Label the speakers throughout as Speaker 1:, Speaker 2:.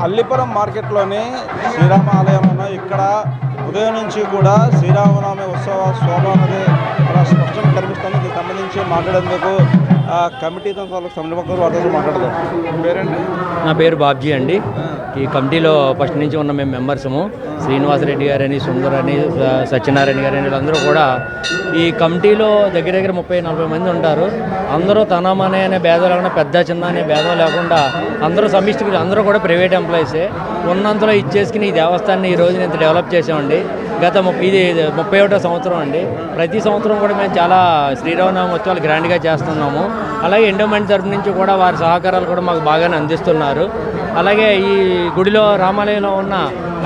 Speaker 1: అల్లిపురం మార్కెట్లోని శ్రీరామ ఆలయంలో ఇక్కడ ఉదయం నుంచి కూడా శ్రీరామనవమి ఉత్సవ శోభ అనేది చాలా స్పష్టంగా కనిపిస్తుంది. దీనికి సంబంధించి మాట్లాడేందుకు కమిటీతో సంబంధించిన వారితో మాట్లాడదాం. పేరండి?
Speaker 2: నా పేరు బాబ్జీ అండి. ఈ కమిటీలో ఫస్ట్ నుంచి ఉన్న మేము మెంబర్సము. శ్రీనివాసరెడ్డి గారని, సుందర్ అని, సత్యనారాయణ గారని వీళ్ళందరూ కూడా ఈ కమిటీలో దగ్గర దగ్గర 30-40 మంది ఉంటారు. అందరూ తనమనే అనే భేదం లేకుండా, పెద్ద చిన్న అనే భేదం లేకుండా అందరూ సమిష్టి, అందరూ కూడా ప్రైవేట్ ఎంప్లాయీసే. ఉన్నంతలో ఇచ్చేసుకుని ఈ దేవస్థానాన్ని ఈ రోజున ఇంత డెవలప్ చేసామండి. ఇది 31వ సంవత్సరం అండి. ప్రతి సంవత్సరం కూడా మేము చాలా శ్రీరామనవమి ఉత్సవాలు గ్రాండ్గా చేస్తున్నాము. అలాగే ఎండోమెంట్ తరపు నుంచి కూడా వారి సహకారాలు కూడా మాకు బాగానే అందిస్తున్నారు. అలాగే ఈ గుడిలో రామాలయంలో ఉన్న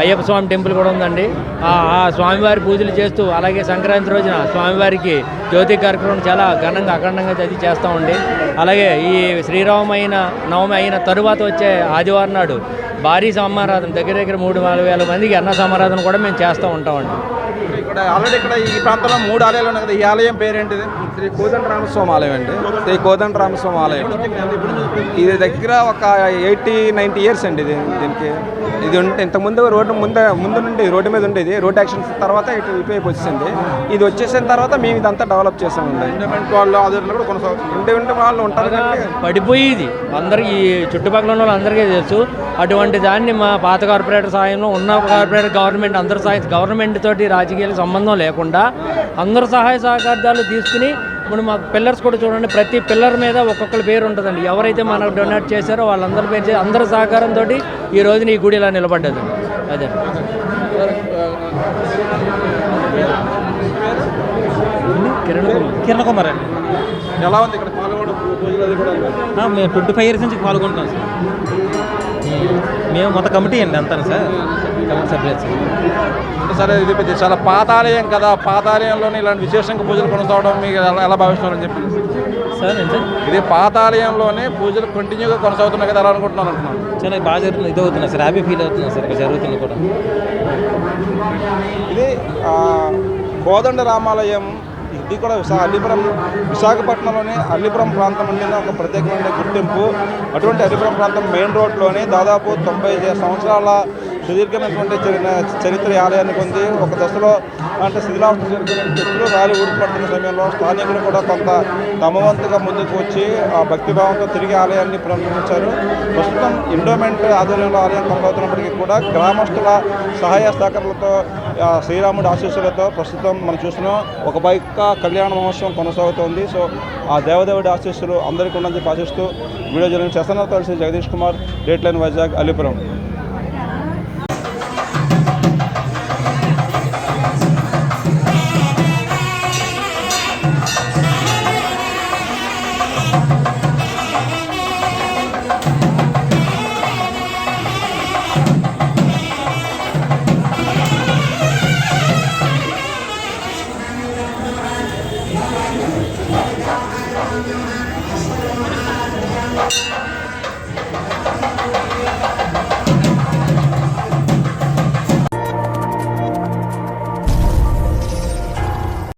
Speaker 2: అయ్యప్ప స్వామి టెంపుల్ కూడా ఉందండి. ఆ స్వామివారి పూజలు చేస్తూ, అలాగే సంక్రాంతి రోజున స్వామివారికి జ్యోతి కార్యక్రమం చాలా ఘనంగా అఖండంగా అది చేస్తామండి. అలాగే ఈ శ్రీరామైన నవమి అయిన తరువాత వచ్చే ఆదివారం నాడు భారీ సమారాధన, దగ్గర దగ్గర 3-4 వేల మందికి అన్న సమారాధన కూడా మేము చేస్తూ ఉంటామండి.
Speaker 1: ఇక్కడ ఈ ప్రాంతంలో 3 ఆలయాలు ఉన్నాయి కదా. ఈ ఆలయం పేరేంటిది? శ్రీ కోదండరామస్వామి ఆలయం అండి. శ్రీ కోదండరామస్వామి ఆలయం ఇది దగ్గర ఒక 80-90 ఇయర్స్ అండి. ఇది ఇంతకుముందు ముందు నుండి రోడ్డు మీద ఉండేది. రోడ్ యాక్షన్ తర్వాత ఇటువైపు వచ్చేసింది. ఇది వచ్చేసిన తర్వాత మేము ఇదంతా డెవలప్ చేసామండి. ఇండిపెండెంట్ వాళ్ళు ఆధ్వర్యంలో కూడా కొనసాగుతుంది. ఇండిపెండెంట్ వాళ్ళు ఉంటారు కాబట్టి
Speaker 2: పడిపోయేది అందరికీ, ఈ చుట్టుపక్కల ఉన్న వాళ్ళు అందరికీ తెలుసు. అటువంటి దాన్ని మా పాత కార్పొరేటర్ సాయంలో ఉన్న కార్పొరేటర్ గవర్నమెంట్ అందరి గవర్నమెంట్ తోటి రాజకీయాలకు సంబంధం లేకుండా అందరూ సహాయ సహకారాలు తీసుకుని ఇప్పుడు మా పిల్లర్స్ కూడా చూడండి, ప్రతి పిల్లర్ మీద ఒక్కొక్కరి పేరు ఉంటుందండి. ఎవరైతే మనకు డొనేట్ చేశారో వాళ్ళందరి పేరు చేసి అందరి సహకారంతో ఈ రోజున ఈ గుడి ఇలా నిలబడ్డది. అదే
Speaker 3: కిరణ్ కుమార్ అండి.
Speaker 1: ఎలా ఉంది ఇక్కడ పాల్గొనడం?
Speaker 3: మేము 25 ఇయర్స్ నుంచి పాల్గొంటున్నాం సార్. మేము మొత్తం కమిటీ అండి అంతా సార్, కమిటీ సభ్యులు.
Speaker 1: సరే, ఇది చాలా పాతాలయం కదా. పాతాలయంలోనే ఇలాంటి విశేషంగా పూజలు కొనసాగడం మీకు ఎలా భావిస్తున్నారని చెప్పి
Speaker 3: సార్?
Speaker 1: ఇది పాతాలయంలోనే పూజలు కంటిన్యూగా కొనసాగుతున్నాయి కదా, ఎలా అనుకుంటున్నాను అంటున్నాను.
Speaker 3: చాలా బాగా జరుగుతుంది, ఇది అవుతున్నా సార్, హ్యాపీ ఫీల్ అవుతున్నా సార్ ఇక్కడ జరుగుతుంది కూడా.
Speaker 1: ఇది కోదండ రామాలయం. ఇది కూడా విశాఖపట్నంలోని అల్లిపురం ప్రాంతం అంటే ఒక ప్రత్యేకమైన గుర్తింపు. అటువంటి అల్లిపురం ప్రాంతం మెయిన్ రోడ్లోని దాదాపు 90 సంవత్సరాల సుదీర్ఘమైనటువంటి చరిత్ర ఆలయానికి ఉంది. ఒక దశలో అంటే శిథిలావస్థ జరిగిన చెట్లు రాలి ఊడిపడుతున్న సమయంలో స్థానికులు కూడా కొంత తమ వంతుగా ముందుకు వచ్చి ఆ భక్తిభావంతో తిరిగి ఆలయాన్ని పునరుద్ధరించారు. ప్రస్తుతం ఎండోమెంట్ ఆధ్వర్యంలో ఆలయం కొనసాగుతున్నప్పటికీ కూడా గ్రామస్తుల సహాయ సహకారాలతో, శ్రీరాముడి ఆశీస్సులతో ప్రస్తుతం మనం చూస్తున్నాం ఒక బైక్ కళ్యాణ మహోత్సవం కొనసాగుతోంది. సో ఆ దేవదేవుడి ఆశీస్సులు అందరికీ ఉందని చెప్పి ఆశిస్తూ వీడియో జరిగిన చేస్తున్నారు. కలిసి జగదీష్ కుమార్, డేట్ లైన్, వైజాగ్, అల్లిపురం.